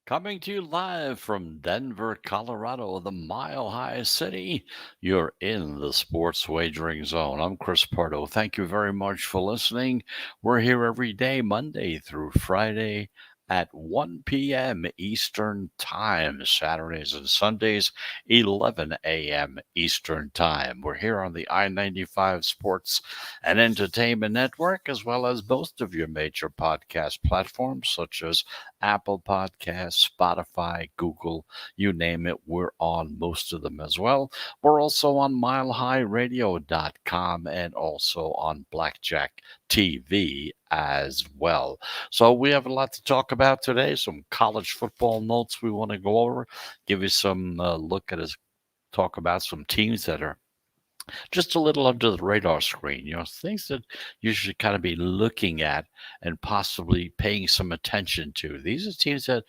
Coming to you live from Denver, Colorado, the Mile High City. You're in the Sports Wagering Zone. I'm Chris Pardo. Thank you very much for listening. We're here every day, Monday through Friday at 1 p.m. Eastern Time, Saturdays and Sundays, 11 a.m. Eastern Time. We're here on the I-95 Sports and Entertainment Network, as well as most of your major podcast platforms, such as Apple Podcasts, Spotify, Google, you name it, we're on most of them as well. We're also on milehighradio.com and also on Blackjack TV as well. So we have a lot to talk about today, some college football notes we want to go over, give you some look at us, talk about some teams that are just a little under the radar screen, things that you should kind of be looking at and possibly paying some attention to. These are teams that,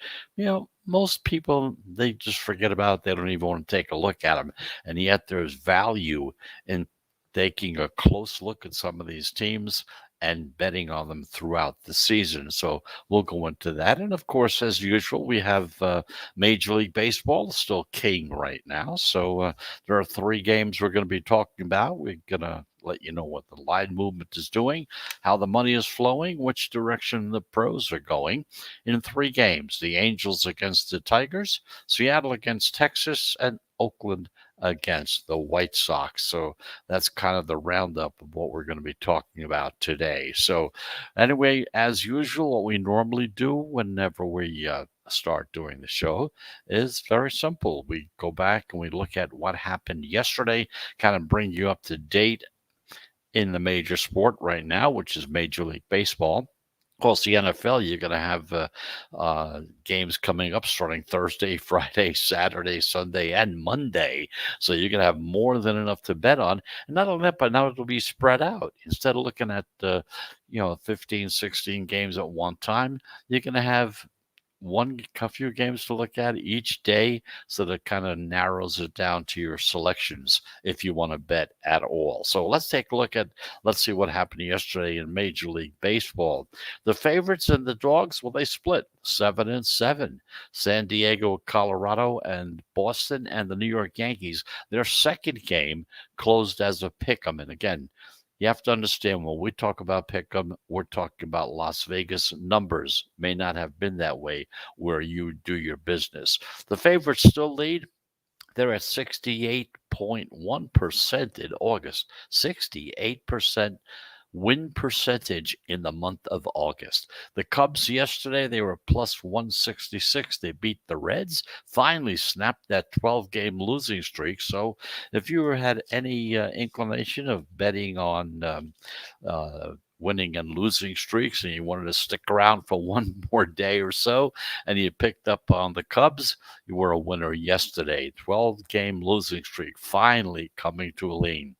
most people, they just forget about. They don't even want to take a look at them. And yet there's value in taking a close look at some of these teams and betting on them throughout the season. So we'll go into that. And of course, as usual, we have Major League Baseball still king right now. So there are three games we're going to be talking about. We're going to let you know what the line movement is doing, how the money is flowing, which direction the pros are going in three games: the Angels against the Tigers, Seattle against Texas, and Oakland against the White Sox. So that's kind of the roundup of what we're going to be talking about today. So anyway, as usual, what we normally do whenever we start doing the show is very simple. We go back and we look at what happened yesterday, kind of bring you up to date in the major sport right now, which is Major League Baseball. Of course, the NFL, you're going to have games coming up starting Thursday, Friday, Saturday, Sunday, and Monday. So you're going to have more than enough to bet on. And not only that, but now it'll be spread out. Instead of looking at, 15, 16 games at one time, you're going to have a few games to look at each day, so that kind of narrows it down to your selections if you want to bet at all. So let's see what happened yesterday in Major League Baseball. The favorites and the dogs, well, they split 7-7. San Diego, Colorado, and Boston and the New York Yankees, their second game closed as a pick 'em. And again, you have to understand, when we talk about pick'em, we're talking about Las Vegas. Numbers may not have been that way where you do your business. The favorites still lead. They're at 68.1% in August. 68% win percentage in the month of August. The Cubs yesterday, they were plus 166. They beat the Reds, finally snapped that 12-game losing streak. So if you had any inclination of betting on winning and losing streaks and you wanted to stick around for one more day or so and you picked up on the Cubs, you were a winner yesterday. 12-game losing streak finally coming to an end.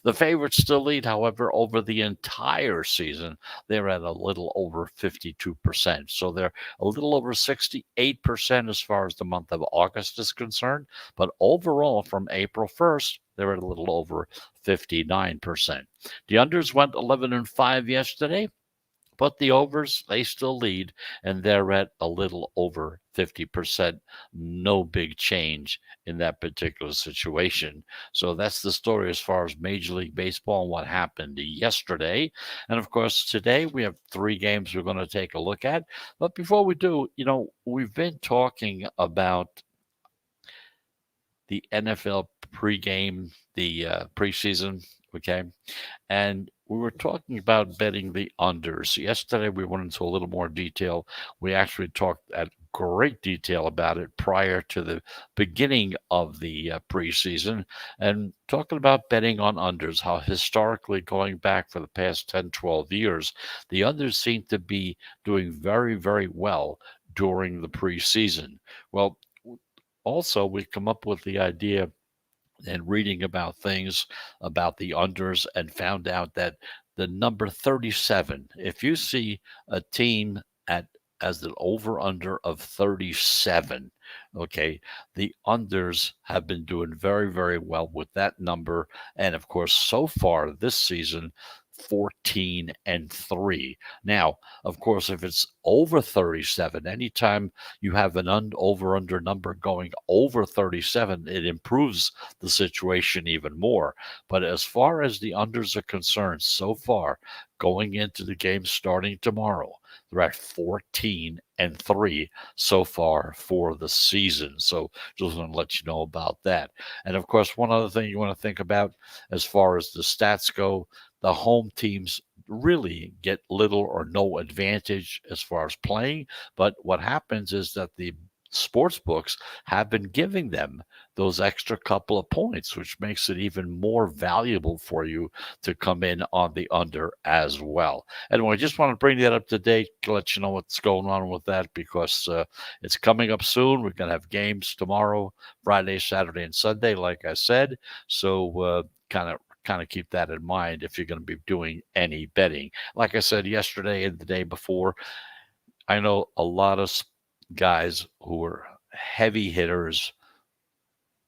The favorites still lead, however, over the entire season. They're at a little over 52%. So they're a little over 68% as far as the month of August is concerned. But overall, from April 1st, they're at a little over 59%. The unders went 11-5 yesterday. But the overs, they still lead, and they're at a little over 50%. No big change in that particular situation. So that's the story as far as Major League Baseball and what happened yesterday. And of course, today we have three games we're going to take a look at. But before we do, we've been talking about the NFL pregame, the preseason, okay? And we were talking about betting the unders. Yesterday, we went into a little more detail. We actually talked at great detail about it prior to the beginning of the preseason, and talking about betting on unders, how historically, going back for the past 10, 12 years, the unders seem to be doing very, very well during the preseason. Well, also, we come up with the idea and reading about things about the unders and found out that the number 37, if you see a team at as an over under of 37, okay, the unders have been doing very, very well with that number. And of course, so far this season, 14-3. Now, of course, if it's over 37, anytime you have an over under number going over 37, it improves the situation even more. But as far as the unders are concerned, so far, going into the game starting tomorrow, they're at 14-3 so far for the season. So just want to let you know about that. And of course, one other thing you want to think about as far as the stats go, the home teams really get little or no advantage as far as playing. But what happens is that the sports books have been giving them those extra couple of points, which makes it even more valuable for you to come in on the under as well. Anyway, I just want to bring that up to date to let you know what's going on with that because it's coming up soon. We're going to have games tomorrow, Friday, Saturday, and Sunday, like I said. So kind of keep that in mind if you're going to be doing any betting. Like I said yesterday and the day before, I know a lot of guys who are heavy hitters,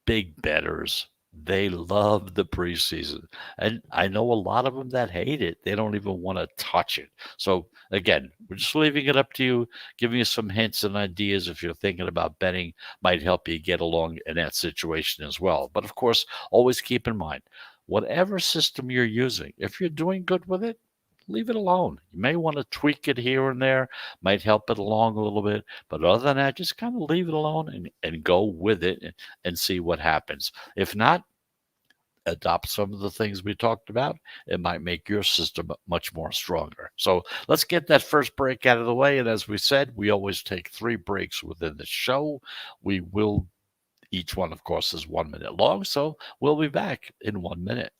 big betters. They love the preseason. And I know a lot of them that hate it. They don't even want to touch it. So, again, we're just leaving it up to you, giving you some hints and ideas if you're thinking about betting, might help you get along in that situation as well. But of course, always keep in mind whatever system you're using, if you're doing good with it, leave it alone. You may want to tweak it here and there, might help it along a little bit. But other than that, just kind of leave it alone and go with it and see what happens. If not, adopt some of the things we talked about. It might make your system much more stronger. So let's get that first break out of the way. And as we said, we always take 3 breaks within the show. We will, each one, of course, is 1 minute long. So we'll be back in 1 minute.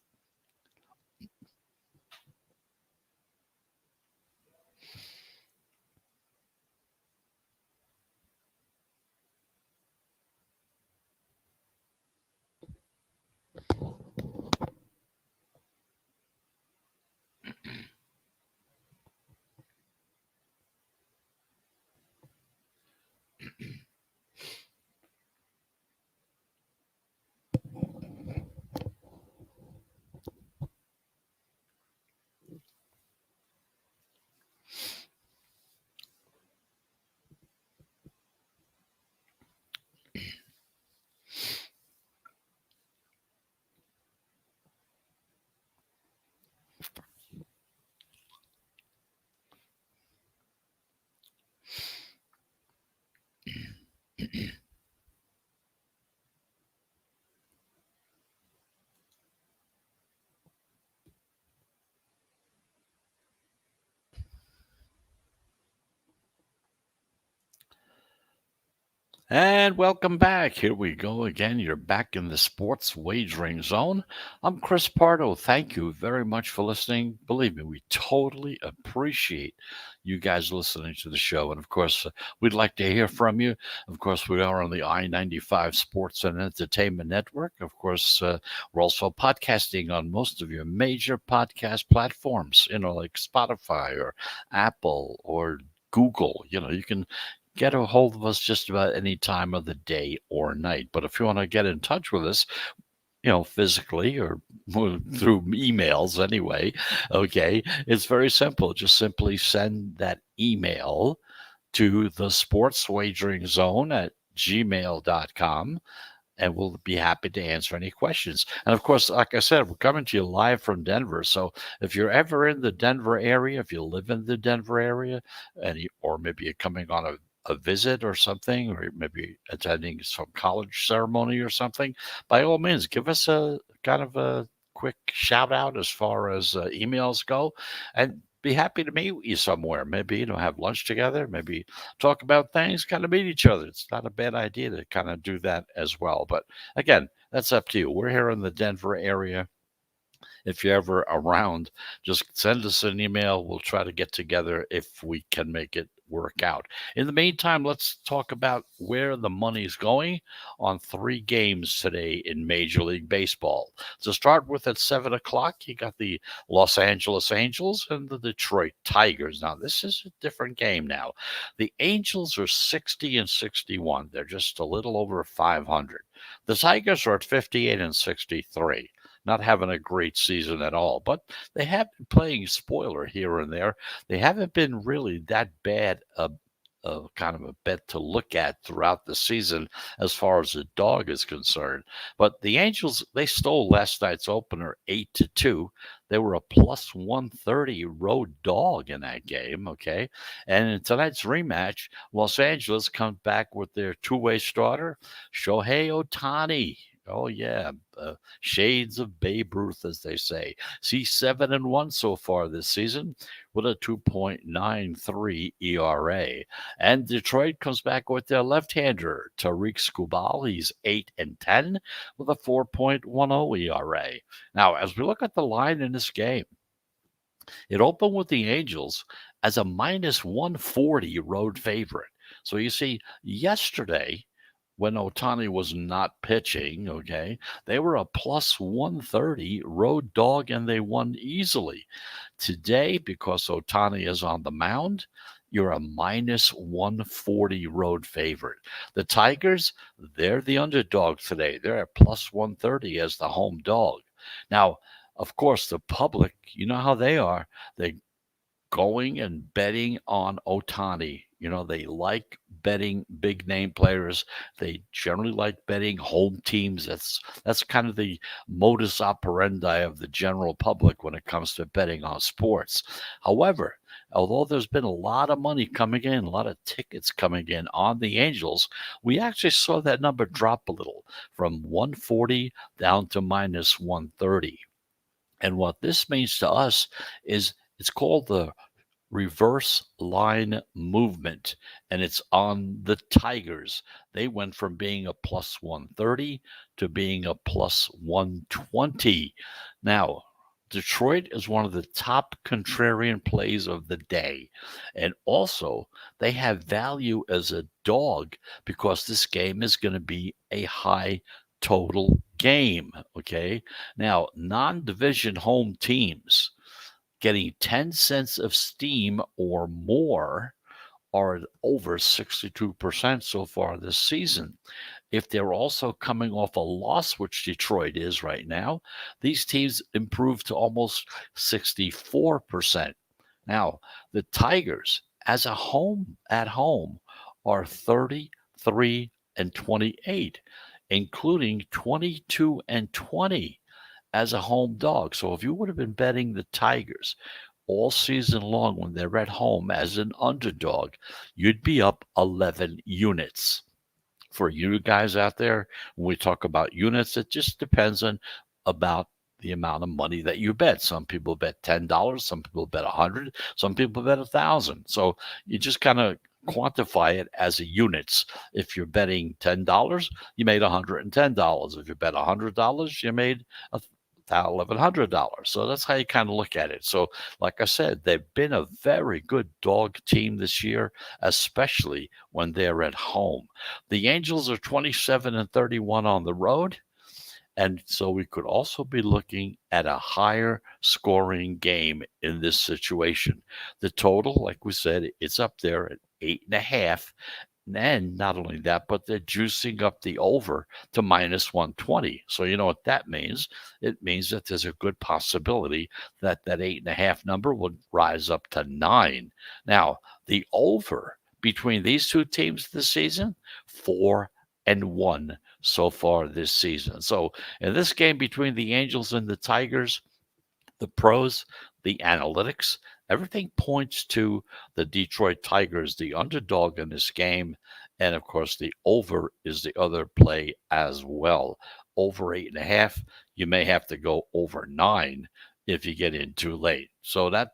And welcome back. Here we go again. You're back in the sports wagering zone. I'm Chris Pardo. Thank you very much for listening. Believe me, we totally appreciate you guys listening to the show. And of course, we'd like to hear from you. Of course, we are on the I-95 Sports and Entertainment Network. Of course, we're also podcasting on most of your major podcast platforms, like Spotify or Apple or Google. You can get a hold of us just about any time of the day or night. But if you want to get in touch with us, physically or through emails anyway, okay, it's very simple. Just simply send that email to the sports wagering zone at gmail.com and we'll be happy to answer any questions. And of course, like I said, we're coming to you live from Denver. So if you're ever in the Denver area, if you live in the Denver area, or maybe you're coming on a visit or something, or maybe attending some college ceremony or something, by all means, give us a kind of a quick shout out as far as emails go, and be happy to meet you somewhere. Maybe have lunch together. Maybe talk about things. Kind of meet each other. It's not a bad idea to kind of do that as well. But again, that's up to you. We're here in the Denver area. If you're ever around, just send us an email. We'll try to get together if we can make it work out. In the meantime, let's talk about where the money's going on 3 games today in Major League Baseball. To start with, at 7 o'clock, you got the Los Angeles Angels and the Detroit Tigers. Now, this is a different game now. The Angels are 60-61. They're just a little over 500. The Tigers are at 58-63. not having a great season at all, but they have been playing spoiler here and there. They haven't been really that bad kind of a bet to look at throughout the season as far as the dog is concerned. But the Angels, they stole last night's opener 8-2. They were a plus 130 road dog in that game, okay? And in tonight's rematch, Los Angeles comes back with their two-way starter, Shohei Ohtani. Oh yeah, shades of Babe Ruth, as they say. See, 7-1 so far this season with a 2.93 ERA. And Detroit comes back with their left-hander, Tariq Skubal. He's 8-10 with a 4.10 ERA. Now, as we look at the line in this game, it opened with the Angels as a minus 140 road favorite. So you see, yesterday, when Ohtani was not pitching, okay, they were a plus 130 road dog and they won easily. Today, because Ohtani is on the mound, you're a minus 140 road favorite. The Tigers, they're the underdog today. They're at plus 130 as the home dog. Now, of course, the public, you know how they are. They're going and betting on Ohtani. You know, they like betting big name players. They generally like betting home teams. That's kind of the modus operandi of the general public when it comes to betting on sports. However, although there's been a lot of money coming in, a lot of tickets coming in on the Angels, we actually saw that number drop a little from 140 down to minus 130. And what this means to us is it's called the reverse line movement, and it's on the Tigers. They went from being a plus 130 to being a plus 120. Now, Detroit is one of the top contrarian plays of the day. And also, they have value as a dog because this game is going to be a high total game. Okay. Now, non division home teams getting 10 cents of steam or more are over 62% so far this season. If they're also coming off a loss, which Detroit is right now, these teams improve to almost 64%. Now, the Tigers, as a home at home, are 33-28, including 22-20 as a home dog. So if you would have been betting the Tigers all season long when they're at home as an underdog, you'd be up 11 units. For you guys out there, when we talk about units, it just depends on about the amount of money that you bet. Some people bet $10, some people bet 100, some people bet 1,000. So you just kind of quantify it as a units. If you're betting $10, you made $110. If you bet $100, you made $1,100. So that's how you kind of look at it. So, like I said, they've been a very good dog team this year, especially when they're at home. The Angels are 27-31 on the road. And so we could also be looking at a higher scoring game in this situation. The total, like we said, it's up there at 8.5. And not only that, but they're juicing up the over to minus 120. So you know what that means? It means that there's a good possibility that that 8.5 number would rise up to 9. Now, the over between these two teams this season, 4-1 so far this season. So in this game between the Angels and the Tigers, the pros, the analytics, everything points to the Detroit Tigers, the underdog in this game. And of course, the over is the other play as well. Over 8.5, you may have to go over 9 if you get in too late. So that's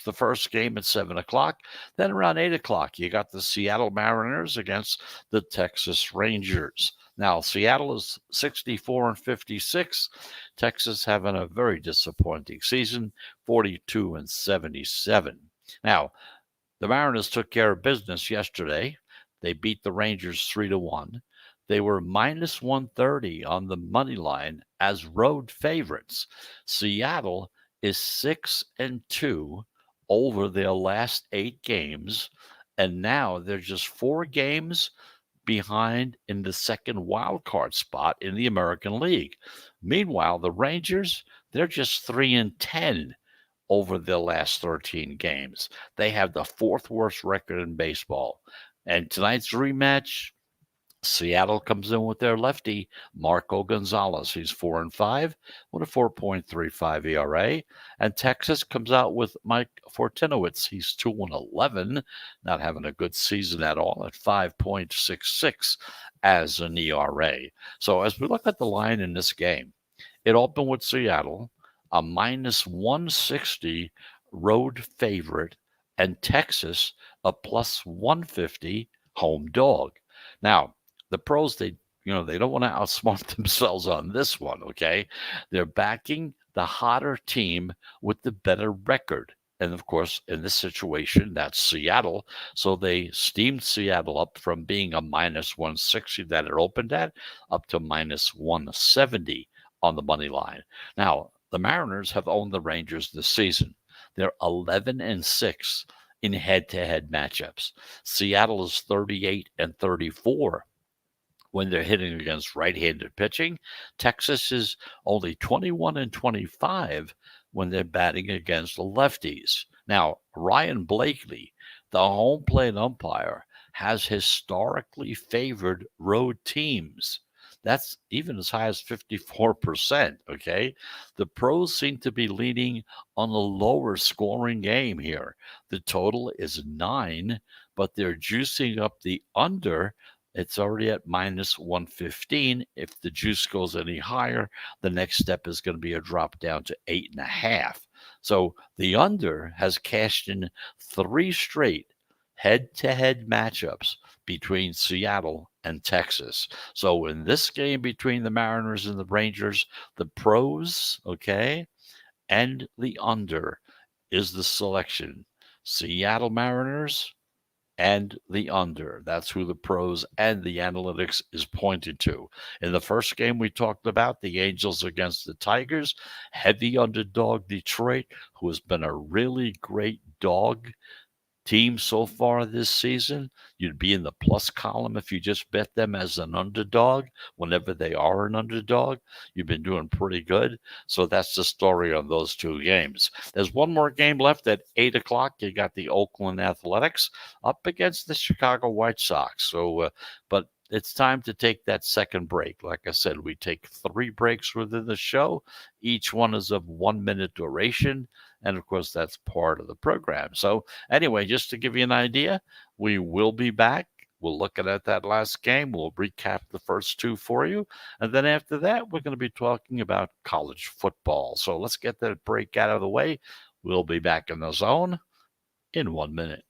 the first game at 7 o'clock. Then around 8 o'clock, you got the Seattle Mariners against the Texas Rangers. Now, Seattle is 64-56. Texas having a very disappointing season, 42-77. Now, the Mariners took care of business yesterday. They beat the Rangers 3-1. They were minus 130 on the money line as road favorites. Seattle is 6-2 over their last 8 games, and now they're just 4 games behind in the second wild card spot in the American League. Meanwhile, the Rangers, they're just 3-10 over their last 13 games. They have the fourth worst record in baseball. And tonight's rematch, Seattle comes in with their lefty, Marco Gonzalez. He's 4-5 with a 4.35 ERA. And Texas comes out with Mike Fortinowitz. He's 2-11, not having a good season at all at 5.66 as an ERA. So as we look at the line in this game, it opened with Seattle, a minus 160 road favorite, and Texas, a plus 150 home dog. Now, the pros, they don't want to outsmart themselves on this one, okay? They're backing the hotter team with the better record. And of course, in this situation, that's Seattle. So they steamed Seattle up from being a minus 160 that it opened at up to minus 170 on the money line. Now, the Mariners have owned the Rangers this season. They're 11-6 in head-to-head matchups. Seattle is 38-34 when they're hitting against right-handed pitching. Texas is only 21-25 when they're batting against lefties. Now, Ryan Blakely, the home plate umpire, has historically favored road teams. That's even as high as 54%, okay? The pros seem to be leaning on the lower scoring game here. The total is 9, but they're juicing up the under. It's already at minus 115. If the juice goes any higher, the next step is going to be a drop down to 8.5. So the under has cashed in 3 straight head-to-head matchups between Seattle and Texas. So in this game between the Mariners and the Rangers, the pros, okay, and the under is the selection. Seattle Mariners and the under. That's who the pros and the analytics is pointed to. In the first game we talked about, the Angels against the Tigers, heavy underdog Detroit, who has been a really great dog team so far this season. You'd be in the plus column if you just bet them as an underdog whenever they are an underdog. You've been doing pretty good. So that's the story on those 2 games. There's one more game left at 8 o'clock. You got the Oakland Athletics up against the Chicago White Sox. So, but it's time to take that second break. Like I said, we take 3 breaks within the show. Each one is of 1 minute duration. And of course, that's part of the program. So, anyway, just to give you an idea, we will be back. We'll look at that last game. We'll recap the first 2 for you. And then after that, we're going to be talking about college football. So, let's get that break out of the way. We'll be back in the zone in 1 minute.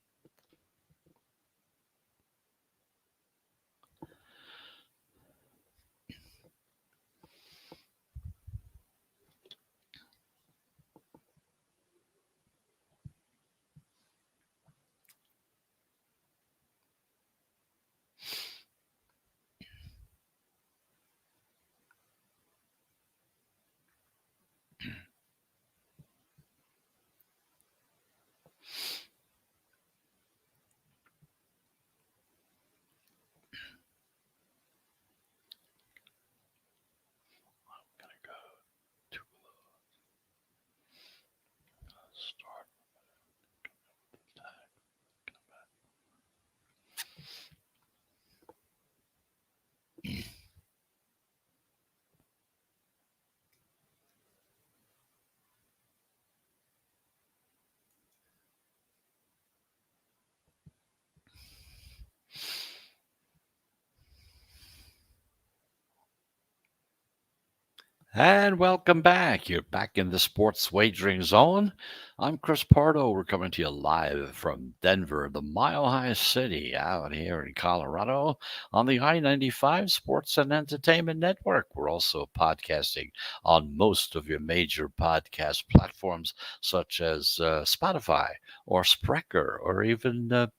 And welcome back. You're back in the sports wagering zone. I'm Chris Pardo. We're coming to you live from Denver, the Mile High City, out here in Colorado on the I-95 Sports and Entertainment Network. We're also podcasting on most of your major podcast platforms, such as Spotify or Spreaker or even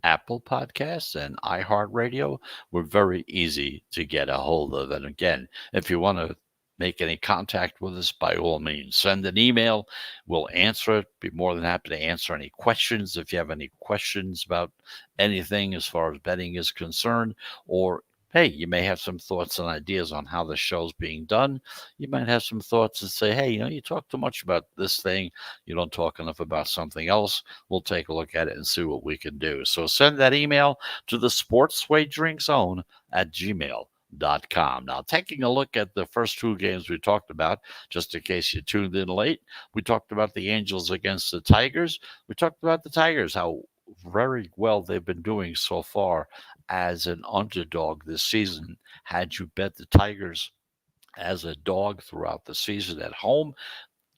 Apple Podcasts and iHeartRadio. We're very easy to get a hold of. And again, if you want to make any contact with us, by all means, send an email. We'll answer it. Be more than happy to answer any questions. If you have any questions about anything as far as betting is concerned, or hey, you may have some thoughts and ideas on how the show's being done. You might have some thoughts and say, hey, you talk too much about this thing. You don't talk enough about something else. We'll take a look at it and see what we can do. So send that email to the Sports Wagering Zone at gmail.com. Now, taking a look at the first two games we talked about, just in case you tuned in late, we talked about the Angels against the Tigers. We talked about the Tigers, how very well they've been doing so far as an underdog this season. Had you bet the Tigers as a dog throughout the season at home,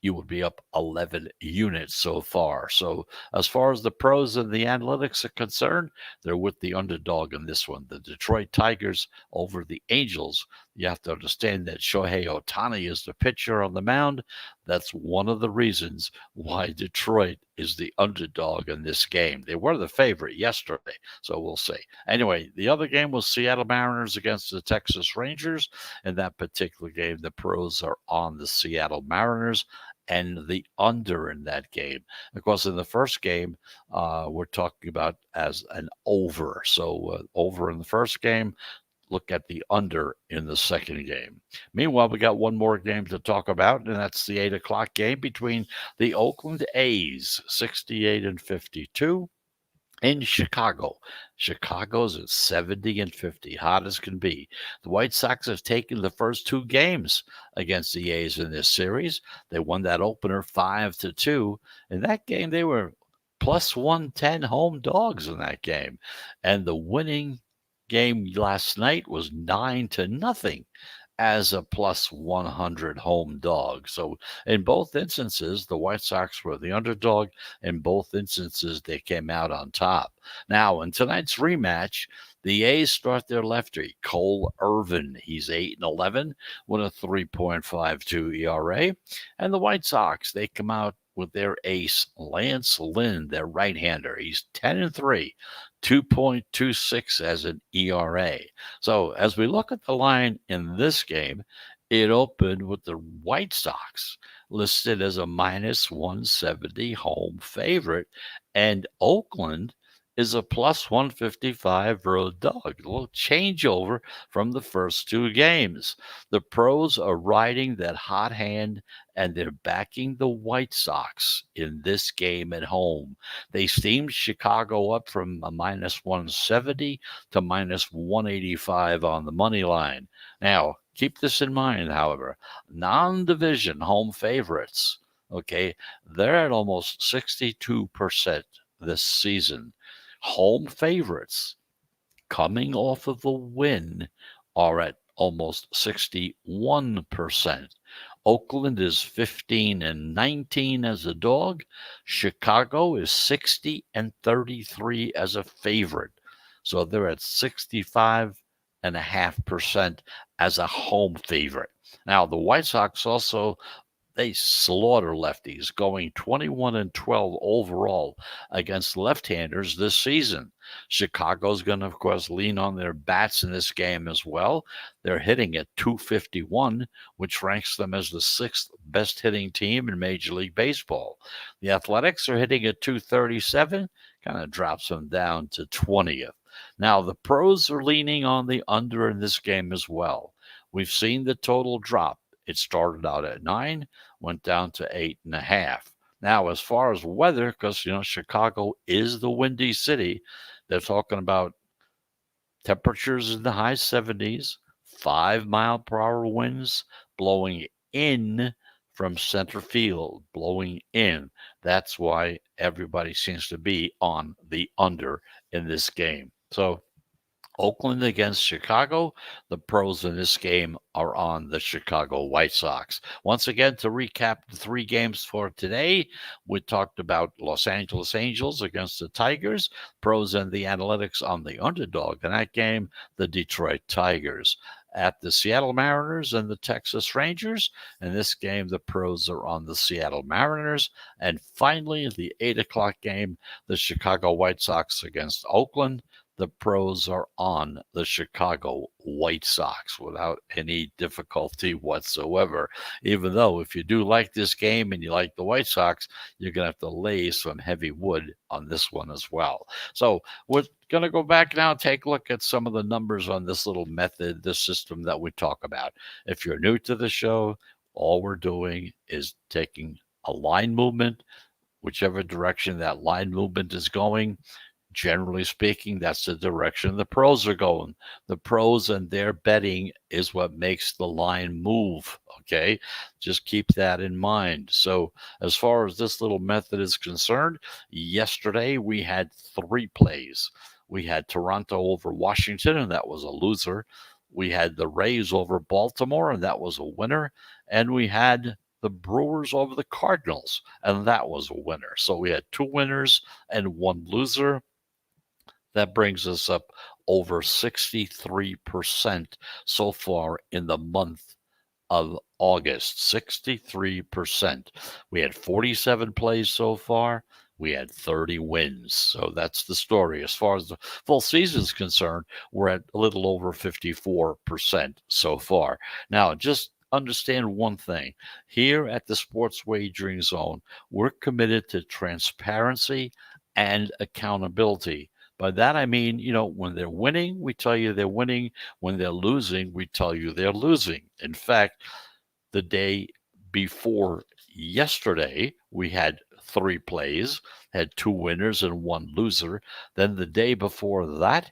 you would be up 11 units so far. So as far as the pros and the analytics are concerned, they're with the underdog in this one. The Detroit Tigers over the Angels. You have to understand that Shohei Ohtani is the pitcher on the mound. That's one of the reasons why Detroit is the underdog in this game. They were the favorite yesterday, so we'll see. Anyway, the other game was Seattle Mariners against the Texas Rangers. In that particular game, the pros are on the Seattle Mariners and the under in that game. Of course, in the first game, we're talking about as an over. So over in the first game, look at the under in the second game. Meanwhile, we got one more game to talk about, and that's the 8 o'clock game between the Oakland A's, 68 and 52, in Chicago. Chicago's at 70 and 50, hot as can be. The White Sox have taken the first two games against the A's in this series. They won that opener 5-2. In that game, they were plus 110 home dogs in that game. And the winning game last night was 9-0 as a plus 100 home dog. So in both instances, the White Sox were the underdog. In both instances, they came out on top. Now, in tonight's rematch, the A's start their lefty, Cole Irvin. He's 8-11 with a 3.52 ERA. And the White Sox, they come out with their ace, Lance Lynn, their right-hander. He's 10-3, 2.26 as an ERA. So as we look at the line in this game, it opened with the White Sox listed as a minus 170 home favorite, and Oakland is a plus 155 road dog. A little changeover from the first two games. The pros are riding that hot hand, and they're backing the White Sox in this game at home. They steamed Chicago up from a minus 170 to minus 185 on the money line. Now, keep this in mind, however, non-division home favorites, okay, they're at almost 62% this season. Home favorites coming off of a win are at almost 61%. Oakland is 15-19 as a dog. Chicago is 60-33 as a favorite. So they're at 65.5% as a home favorite. Now, the White Sox also, they slaughter lefties, going 21-12 overall against left-handers this season. Chicago's going to, of course, lean on their bats in this game as well. They're hitting at .251, which ranks them as the sixth best hitting team in Major League Baseball. The Athletics are hitting at .237, kind of drops them down to 20th. Now, the pros are leaning on the under in this game as well. We've seen the total drop. It started out at 9, went down to 8.5. Now, as far as weather, because, Chicago is the windy city, they're talking about temperatures in the high 70s, 5-mile-per-hour winds blowing in from center field, blowing in. That's why everybody seems to be on the under in this game. So Oakland against Chicago. The pros in this game are on the Chicago White Sox. Once again, to recap the three games for today, we talked about Los Angeles Angels against the Tigers, pros and the analytics on the underdog in that game, the Detroit Tigers. At the Seattle Mariners and the Texas Rangers. In this game, the pros are on the Seattle Mariners. And finally, the 8 o'clock game, the Chicago White Sox against Oakland. the pros are on the Chicago White Sox without any difficulty whatsoever. Even though, if you do like this game and you like the White Sox, you're going to have to lay some heavy wood on this one as well. So we're going to go back now and take a look at some of the numbers on this little method, this system that we talk about. If you're new to the show, all we're doing is taking a line movement, whichever direction that line movement is going. Generally speaking, that's the direction the pros are going. The pros and their betting is what makes the line move. Okay. Just keep that in mind. So, as far as this little method is concerned, yesterday we had three plays. We had Toronto over Washington, and that was a loser. We had the Rays over Baltimore, and that was a winner. And we had the Brewers over the Cardinals, and that was a winner. So we had two winners and one loser. That brings us up over 63% so far in the month of August. 63%. We had 47 plays so far. We had 30 wins. So that's the story. As far as the full season is concerned, we're at a little over 54% so far. Now, just understand one thing. Here at the Sports Wagering Zone, we're committed to transparency and accountability. By that I mean, when they're winning, we tell you they're winning. When they're losing, we tell you they're losing. In fact, the day before yesterday, we had three plays, had two winners and one loser. Then the day before that,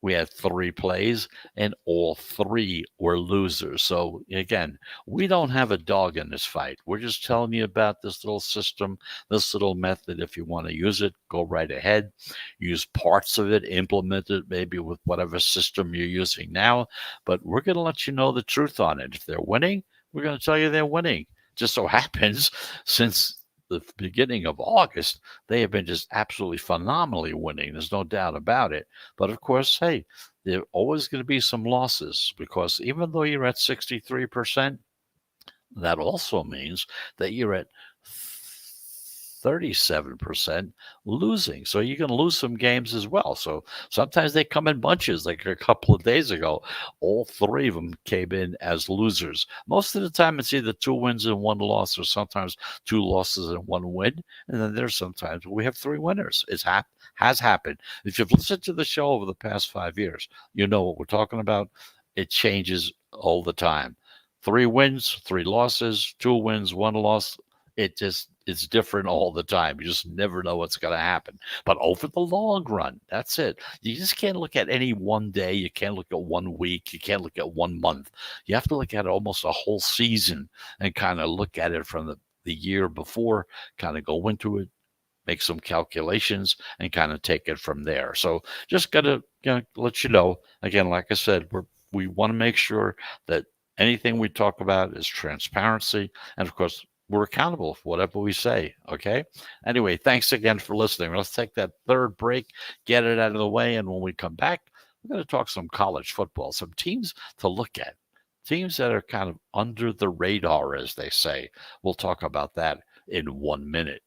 we had three plays, and all three were losers. So, again, we don't have a dog in this fight. We're just telling you about this little system, this little method. If you want to use it, go right ahead. Use parts of it, implement it maybe with whatever system you're using now. But we're going to let you know the truth on it. If they're winning, we're going to tell you they're winning. Just so happens, since the beginning of August, they have been just absolutely phenomenally winning. There's no doubt about it. But of course, hey, there are always going to be some losses, because even though you're at 63%, that also means that you're at 37% losing. So you're going to lose some games as well. So sometimes they come in bunches. Like a couple of days ago, all three of them came in as losers. Most of the time, it's either two wins and one loss, or sometimes two losses and one win. And then there's sometimes we have three winners. Has happened. If you've listened to the show over the past 5 years, you know what we're talking about. It changes all the time. Three wins, three losses, two wins, one loss. It's different all the time. You just never know what's going to happen. But over the long run, that's it. You just can't look at any one day. You can't look at 1 week. You can't look at 1 month. You have to look at almost a whole season and kind of look at it from the year before, kind of go into it, make some calculations, and kind of take it from there. So just got to let you know, again, like I said, we want to make sure that anything we talk about is transparency. And of course, we're accountable for whatever we say. Okay. Anyway, thanks again for listening. Let's take that third break, get it out of the way. And when we come back, we're going to talk some college football, some teams to look at, teams that are kind of under the radar, as they say. We'll talk about that in 1 minute.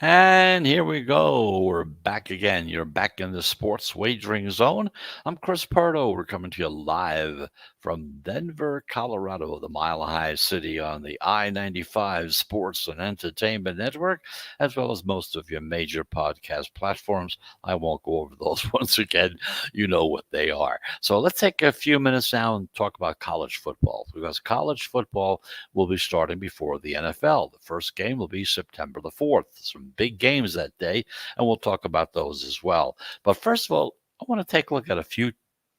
And here we go. We're back again. You're back in the Sports Wagering Zone. I'm Chris Pardo. We're coming to you live from Denver, Colorado, the Mile High City on the I-95 Sports and Entertainment Network, as well as most of your major podcast platforms. I won't go over those once again. You know what they are. So let's take a few minutes now and talk about college football, because college football will be starting before the NFL. The first game will be September the 4th. Some big games that day, and we'll talk about those as well. But first of all, I want to take a look at a few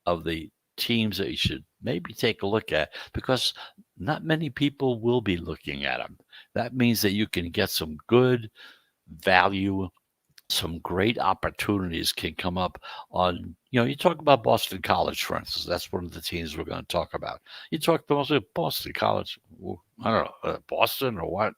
of the teams that you should maybe take a look at, because not many people will be looking at them. That means that you can get some good value, some great opportunities can come up on, you talk about Boston College, for instance. That's one of the teams we're going to talk about. You talk about Boston College, well, I don't know, Boston or what,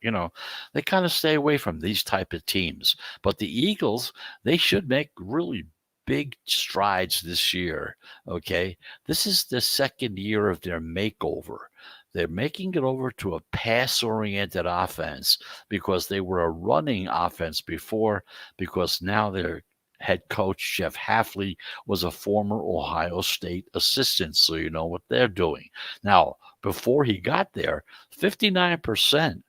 they kind of stay away from these type of teams. But the Eagles, they should make really big strides this year, okay? This is the second year of their makeover. They're making it over to a pass-oriented offense, because they were a running offense before, because now their head coach, Jeff Hafley, was a former Ohio State assistant, so you know what they're doing. Now, before he got there, 59%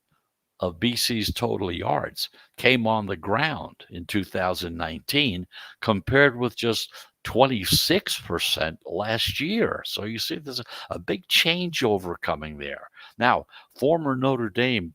of BC's total yards came on the ground in 2019, compared with just 26% last year. So you see, there's a big changeover coming there. Now, former Notre Dame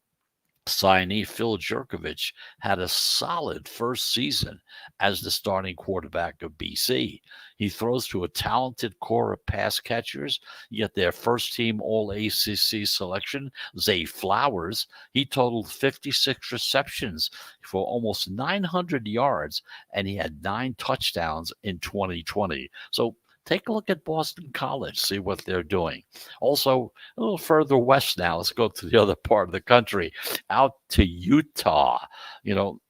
signee Phil Jerkovich had a solid first season as the starting quarterback of BC. He throws to a talented core of pass catchers, yet their first team All ACC selection, Zay Flowers, he totaled 56 receptions for almost 900 yards, and he had 9 touchdowns in 2020. So take a look at Boston College, see what they're doing. Also, a little further west now, let's go to the other part of the country, out to Utah.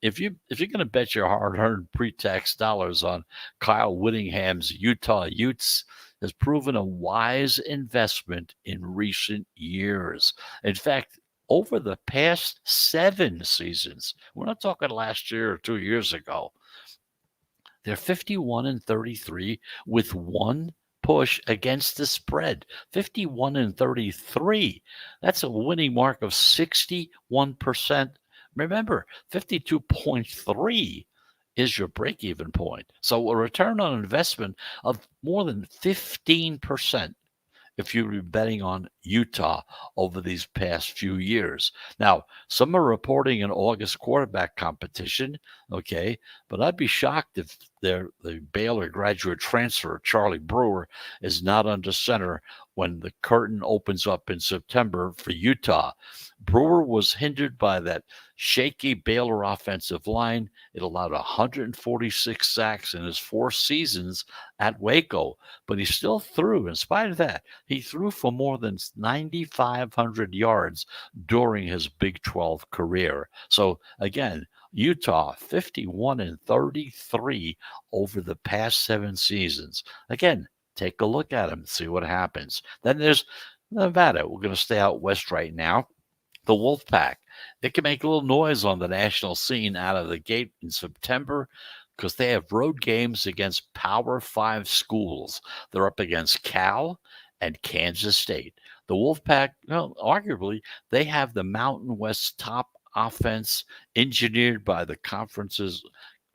If you're going to bet your hard-earned pre-tax dollars on Kyle Whittingham's Utah Utes, has proven a wise investment in recent years. In fact, over the past 7 seasons, we're not talking last year or 2 years ago, they're 51-33 with one push against the spread. 51-33. That's a winning mark of 61%. Remember, 52.3 is your break-even point. So a return on investment of more than 15% if you were betting on Utah over these past few years. Now, some are reporting an August quarterback competition, okay, but I'd be shocked if the Baylor graduate transfer, Charlie Brewer, is not under center when the curtain opens up in September for Utah. Brewer was hindered by that shaky Baylor offensive line. It allowed 146 sacks in his 4 seasons at Waco, but he still threw. In spite of that, he threw for more than 9,500 yards during his Big 12 career. So again, Utah 51-33 over the past 7 seasons. Again, take a look at them, see what happens. Then there's Nevada. We're going to stay out west right now. The Wolfpack. They can make a little noise on the national scene out of the gate in September, because they have road games against Power 5 schools. They're up against Cal and Kansas State. The Wolfpack, arguably, they have the Mountain West top offense, engineered by the conference's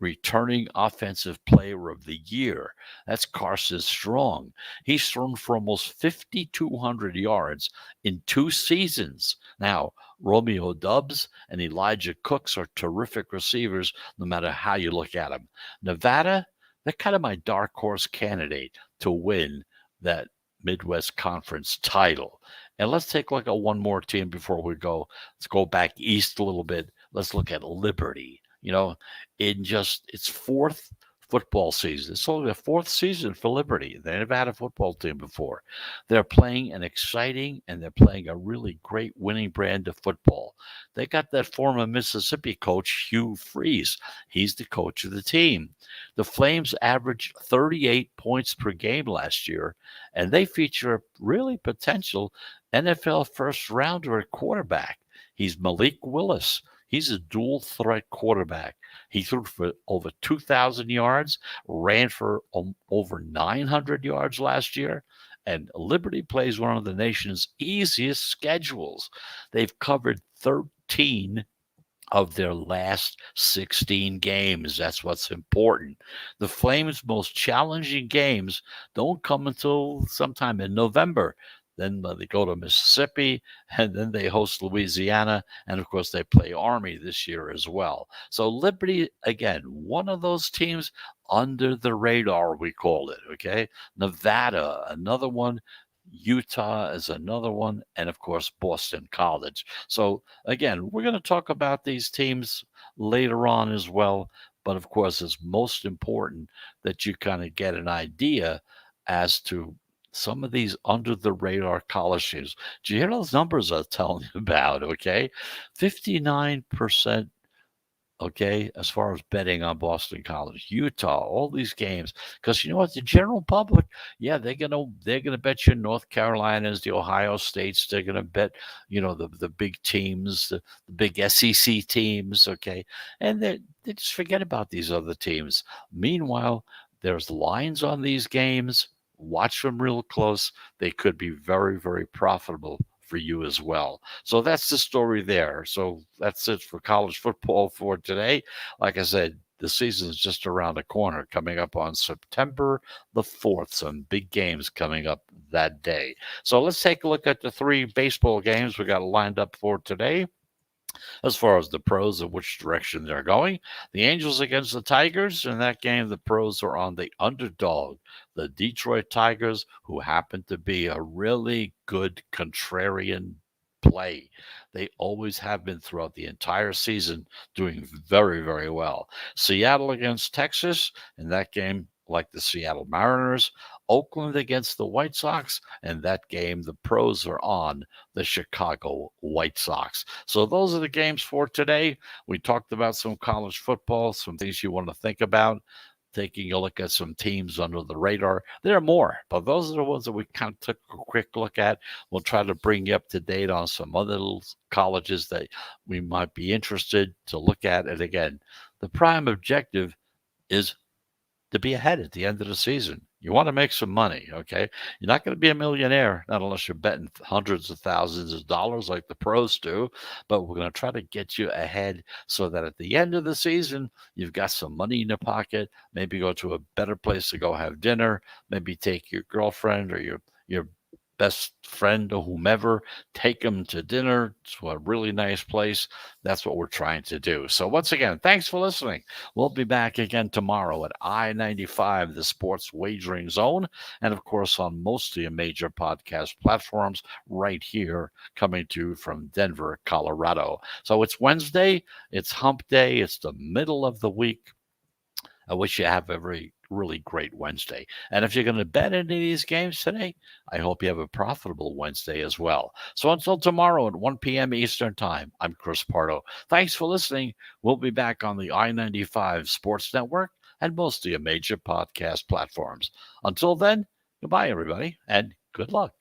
returning offensive player of the year. That's Carson Strong. He's thrown for almost 5,200 yards in 2 seasons. Now, Romeo Dubs and Elijah Cooks are terrific receivers, no matter how you look at them. Nevada, they're kind of my dark horse candidate to win that Midwest Conference title. And let's take a look at one more team before we go. Let's go back east a little bit. Let's look at Liberty. In just its 4th football season. It's only the 4th season for Liberty. They never had a football team before. They're playing an exciting, and they're playing a really great winning brand of football. They got that former Mississippi coach, Hugh Freeze. He's the coach of the team. The Flames averaged 38 points per game last year, and they feature a really potential NFL first-rounder at quarterback. He's Malik Willis. He's a dual threat quarterback. He threw for over 2,000 yards, ran for over 900 yards last year, And Liberty plays one of the nation's easiest schedules. They've covered 13 of their last 16 games. That's what's important. The Flames' most challenging games don't come until sometime in November. Then they go to Mississippi, and then they host Louisiana, and of course they play Army this year as well. So Liberty, again, one of those teams under the radar, we call it. Okay, Nevada, another one. Utah is another one, and of course Boston College. So again, we're going to talk about these teams later on as well. But of course, it's most important that you kind of get an idea as to some of these under the radar college teams. Do you hear those numbers I'm telling you about? Okay. 59%, okay, as far as betting on Boston College, Utah, all these games. Because you know what, the general public, yeah, they're gonna bet you North Carolinas, the Ohio States. They're gonna bet, the big teams, the big SEC teams, okay, and they just forget about these other teams. Meanwhile, there's lines on these games. Watch them real close. They could be very, very profitable for you as well. So that's the story there. So that's it for college football for today. Like I said, the season is just around the corner, coming up on September the 4th. Some big games coming up that day. So let's take a look at the three baseball games we got lined up for today. As far as the pros and which direction they're going, the Angels against the Tigers. In that game, the pros are on the underdog, the Detroit Tigers, who happen to be a really good contrarian play. They always have been throughout the entire season, doing very, very well. Seattle against Texas. In that game, like the Seattle Mariners. Oakland against the White Sox. In that game, the pros are on the Chicago White Sox. So those are the games for today. We talked about some college football, some things you want to think about, taking a look at some teams under the radar. There are more, but those are the ones that we kind of took a quick look at. We'll try to bring you up to date on some other little colleges that we might be interested to look at. And again, the prime objective is to be ahead at the end of the season. You want to make some money, okay? You're not going to be a millionaire, not unless you're betting hundreds of thousands of dollars like the pros do, but we're going to try to get you ahead so that at the end of the season, you've got some money in your pocket, maybe go to a better place to go have dinner, maybe take your girlfriend or your best friend or whomever, take them to dinner to a really nice place. That's what we're trying to do. So once again, thanks for listening. We'll be back again tomorrow at I-95, the Sports Wagering Zone, and of course on most of your major podcast platforms right here coming to you from Denver, Colorado. So it's Wednesday, it's hump day, it's the middle of the week. I wish you have a really great Wednesday. And if you're going to bet any of these games today, I hope you have a profitable Wednesday as well. So until tomorrow at 1 p.m. Eastern Time, I'm Chris Pardo. Thanks for listening. We'll be back on the I-95 Sports Network and most of your major podcast platforms. Until then, goodbye, everybody, and good luck.